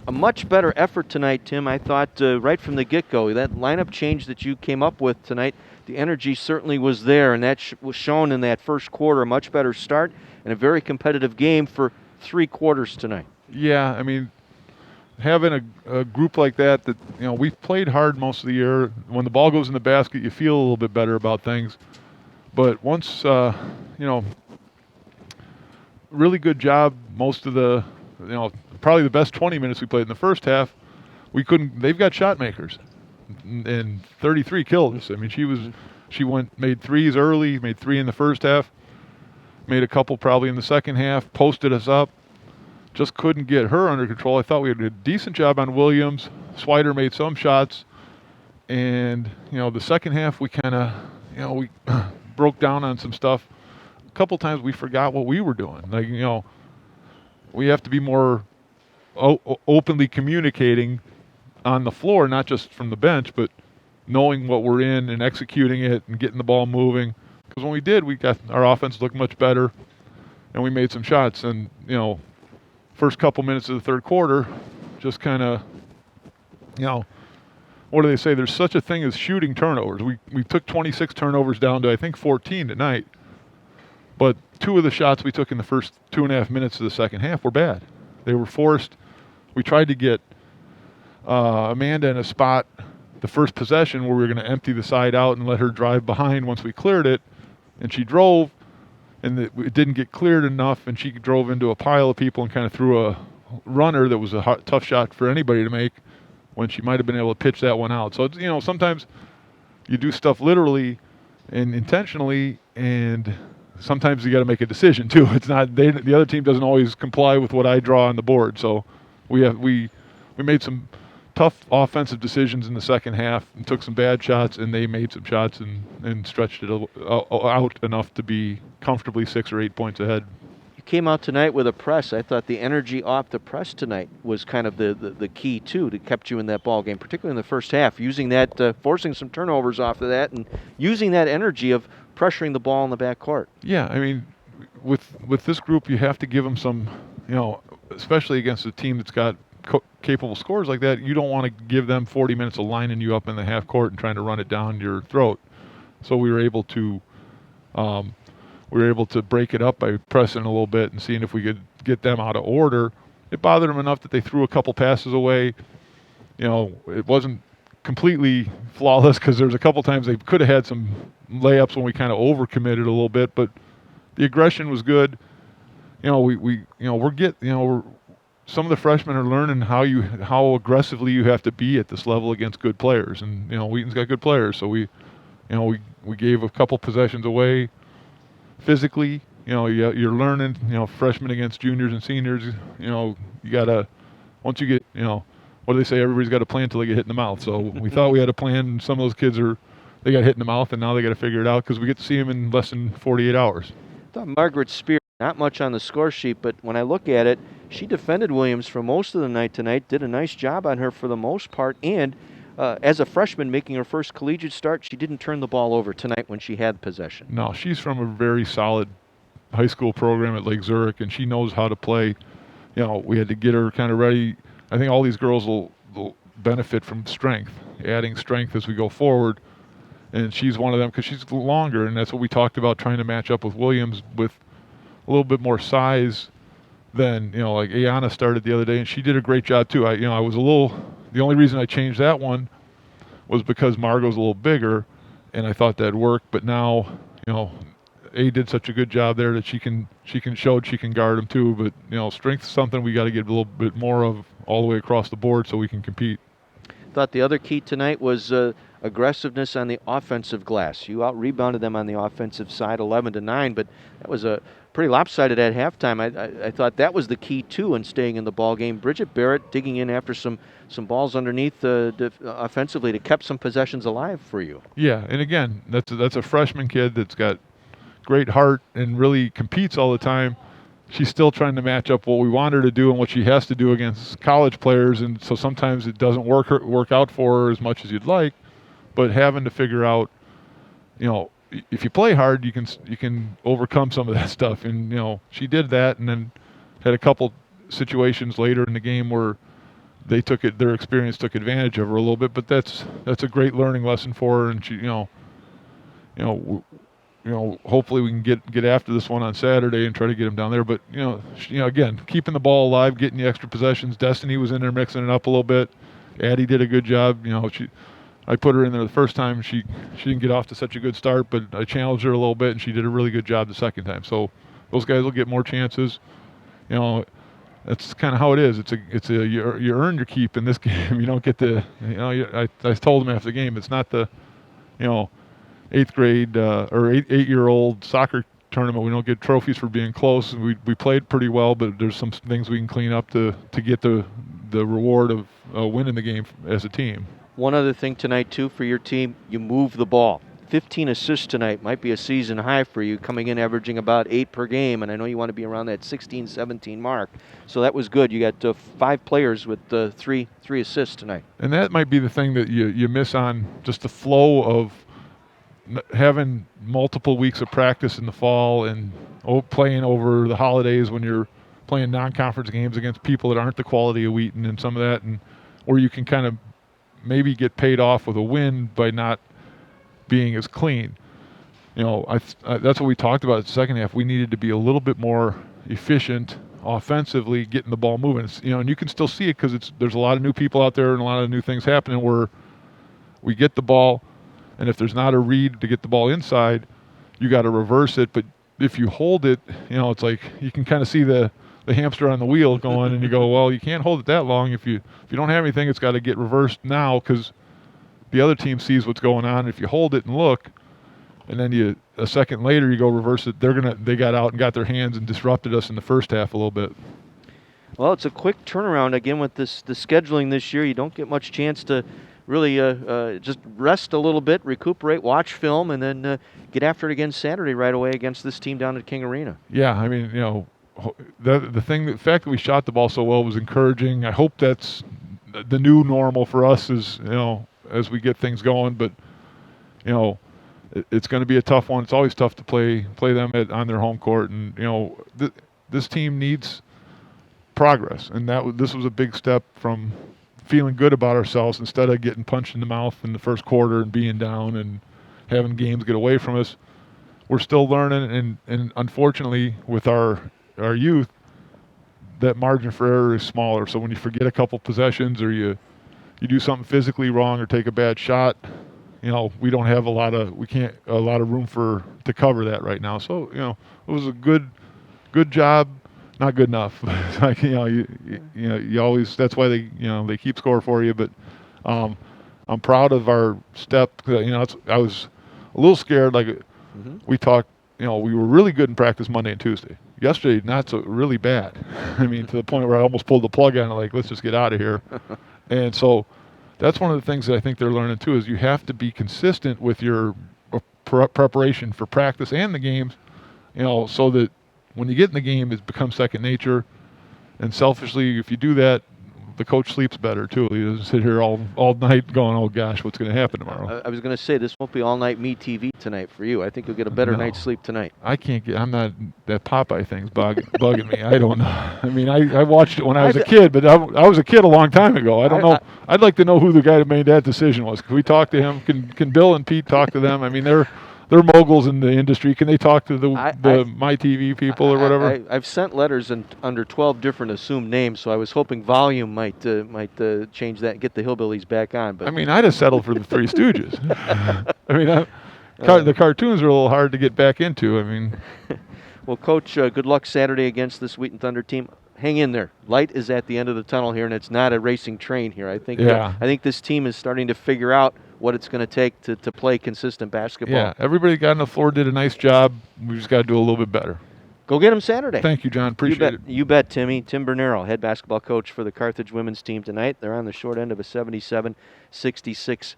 A much better effort tonight, Tim. I thought right from the get-go, that lineup change that you came up with tonight, the energy certainly was there, and that was shown in that first quarter. A much better start and a very competitive game for 3 quarters tonight. Yeah, I mean, having a group like that, we've played hard most of the year. When the ball goes in the basket, you feel a little bit better about things. But once, really good job most of the, probably the best 20 minutes we played in the first half. We couldn't. They've got shot makers, and 33 killed us. I mean, made threes early, made 3 in the first half, made a couple probably in the second half, posted us up. Just couldn't get her under control. I thought we did a decent job on Williams. Swider made some shots, and the second half we kind of, we broke down on some stuff. A couple times we forgot what we were doing. Like, we have to be more openly communicating on the floor, not just from the bench, but knowing what we're in and executing it and getting the ball moving. Because when we did, we got our offense looked much better, and we made some shots. And first couple minutes of the third quarter, just kind of, what do they say? There's such a thing as shooting turnovers. We took 26 turnovers down to I think 14 tonight. But 2 of the shots we took in the first 2.5 minutes of the second half were bad. They were forced. We tried to get Amanda in a spot the first possession where we were going to empty the side out and let her drive behind once we cleared it. And she drove, and it didn't get cleared enough, and she drove into a pile of people and kind of threw a runner that was a tough shot for anybody to make when she might have been able to pitch that one out. So, sometimes you do stuff literally and intentionally, and sometimes you got to make a decision too. It's not the other team doesn't always comply with what I draw on the board. So we made some tough offensive decisions in the second half and took some bad shots, and they made some shots and stretched it out enough to be comfortably 6 or 8 points ahead. You came out tonight with a press. I thought the energy off the press tonight was kind of the key too to kept you in that ball game, particularly in the first half. Using that, forcing some turnovers off of that, and using that energy of pressuring the ball in the backcourt. Yeah, I mean, with this group, you have to give them some, especially against a team that's got capable scorers like that. You don't want to give them 40 minutes of lining you up in the half court and trying to run it down your throat. So we were able to break it up by pressing a little bit and seeing if we could get them out of order. It bothered them enough that they threw a couple passes away. It wasn't completely flawless because there's a couple times they could have had some layups when we kind of overcommitted a little bit, but the aggression was good. Some of the freshmen are learning how aggressively you have to be at this level against good players, and Wheaton's got good players, so we gave a couple possessions away physically. You're learning. Freshmen against juniors and seniors. You gotta, once you get, what do they say? Everybody's got a plan till they get hit in the mouth. So we thought we had a plan, and some of those kids they got hit in the mouth, and now they got to figure it out because we get to see them in less than 48 hours. I thought Margaret Spear, not much on the score sheet, but when I look at it, she defended Williams for most of the night tonight, did a nice job on her for the most part, and as a freshman making her first collegiate start, she didn't turn the ball over tonight when she had possession. No, she's from a very solid high school program at Lake Zurich, and she knows how to play. We had to get her kind of ready. I think all these girls will benefit from strength, adding strength as we go forward. And she's one of them because she's longer, and that's what we talked about, trying to match up with Williams with a little bit more size than, like Ayana started the other day, and she did a great job too. I was the only reason I changed that one was because Margot's a little bigger, and I thought that'd work. But now, A did such a good job there that she can guard him too. But strength is something we got to get a little bit more of all the way across the board so we can compete. Thought the other key tonight was aggressiveness on the offensive glass. You out-rebounded them on the offensive side 11-9, but that was a pretty lopsided at halftime. I thought that was the key, too, in staying in the ball game. Bridget Barrett digging in after some balls underneath offensively to keep some possessions alive for you. Yeah, and again, that's a freshman kid that's got great heart and really competes all the time. She's still trying to match up what we want her to do and what she has to do against college players, and so sometimes it doesn't work out for her as much as you'd like. But having to figure out, if you play hard, you can overcome some of that stuff. And she did that, and then had a couple situations later in the game where they took it. Their experience took advantage of her a little bit, but that's a great learning lesson for her. And she, you know, hopefully we can get after this one on Saturday and try to get them down there. But again, keeping the ball alive, getting the extra possessions. Destiny was in there mixing it up a little bit. Addie did a good job. I put her in there the first time. She didn't get off to such a good start, but I challenged her a little bit, and she did a really good job the second time. So those guys will get more chances. That's kind of how it is. You earn your keep in this game. You don't get to. I told them after the game, it's not the, eighth grade or eight-year-old soccer tournament. We don't get trophies for being close. We played pretty well, but there's some things we can clean up to get the reward of winning the game as a team. One other thing tonight, too, for your team, you move the ball. 15 assists tonight might be a season high for you, coming in averaging about 8 per game, and I know you want to be around that 16, 17 mark. So that was good. You got 5 players with three assists tonight. And that might be the thing that you miss on, just the flow of having multiple weeks of practice in the fall and playing over the holidays when you're playing non-conference games against people that aren't the quality of Wheaton and some of that, and where you can kind of maybe get paid off with a win by not being as clean. That's what we talked about in the second half. We needed to be a little bit more efficient offensively, getting the ball moving. And you can still see it because there's a lot of new people out there and a lot of new things happening where we get the ball, and if there's not a read to get the ball inside, you got to reverse it. But if you hold it, it's like you can kind of see the hamster on the wheel going, and you go, well, you can't hold it that long. If you don't have anything, it's got to get reversed now because the other team sees what's going on. If you hold it and look, and then a second later you go reverse it, they got out and got their hands and disrupted us in the first half a little bit. Well, it's a quick turnaround again with the scheduling this year. You don't get much chance to really just rest a little bit, recuperate, watch film, and then get after it again Saturday right away against this team down at King Arena. Yeah, I mean, the fact that we shot the ball so well was encouraging. I hope that's the new normal for us as we get things going. But it's going to be a tough one. It's always tough to play them on their home court, and this team needs progress, and this was a big step from feeling good about ourselves instead of getting punched in the mouth in the first quarter and being down and having games get away from us. We're still learning, and unfortunately with our youth, that margin for error is smaller. So when you forget a couple possessions or you do something physically wrong or take a bad shot, we don't have a lot of room to cover that right now. So it was a good job. Not good enough. Like, you always, that's why they keep score for you. But I'm proud of our step. I was a little scared. Like we talked, we were really good in practice Monday and Tuesday. Yesterday, not so really bad. I mean, to the point where I almost pulled the plug on it. Like, let's just get out of here. And so that's one of the things that I think they're learning too, is you have to be consistent with your preparation for practice and the games, so that when you get in the game, it becomes second nature. And selfishly, if you do that, the coach sleeps better too. He doesn't sit here all night going, oh gosh, what's going to happen tomorrow? I was going to say, this won't be all-night Me TV tonight for you. I think you'll get a better night's sleep tonight. I'm not, that Popeye thing's bugging me. I don't know. I mean, I watched it when I was a kid, but I was a kid a long time ago. I don't know. I'd like to know who the guy that made that decision was. Can we talk to him? Can Bill and Pete talk to them? I mean, they're moguls in the industry. Can they talk to the My TV people or whatever? I've sent letters under 12 different assumed names, so I was hoping Volume might change that and get the Hillbillies back on. But I mean, I'd have settled for the Three Stooges. I mean, the cartoons are a little hard to get back into. I mean, well, Coach, good luck Saturday against this Wheaton Thunder team. Hang in there. Light is at the end of the tunnel here, and it's not a racing train here. I think this team is starting to figure out what it's going to take to play consistent basketball. Yeah, everybody got on the floor, did a nice job. We just got to do a little bit better. Go get them Saturday. Thank you, John. Appreciate it. You bet, Timmy. Tim Bernero, head basketball coach for the Carthage women's team tonight. They're on the short end of a 77-66